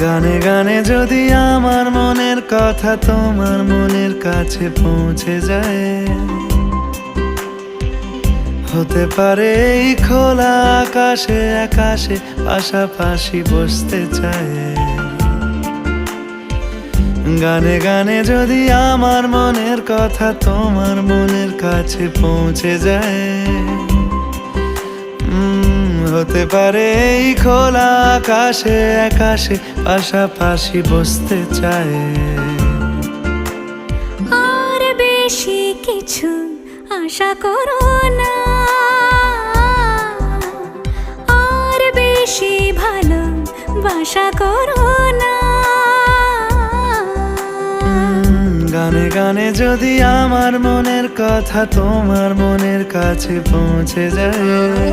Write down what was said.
গানে গানে যদি আমার মনের কথা তোমার মনের কাছে পৌঁছে যায়, হতে পারে এই খোলা আকাশে আকাশে পাশাপাশি বসতে চায়। গানে গানে যদি আমার মনের কথা তোমার মনের কাছে পৌঁছে যায়, হতে পারে এই খোলা আকাশে আকাশে পাশাপাশি বসতে চায়। আর বেশি কিছু আশা করো না, আর বেশি ভালোবাসা করো না। গানে গানে যদি আমার মনের কথা তোমার মনের কাছে পৌঁছে যায়,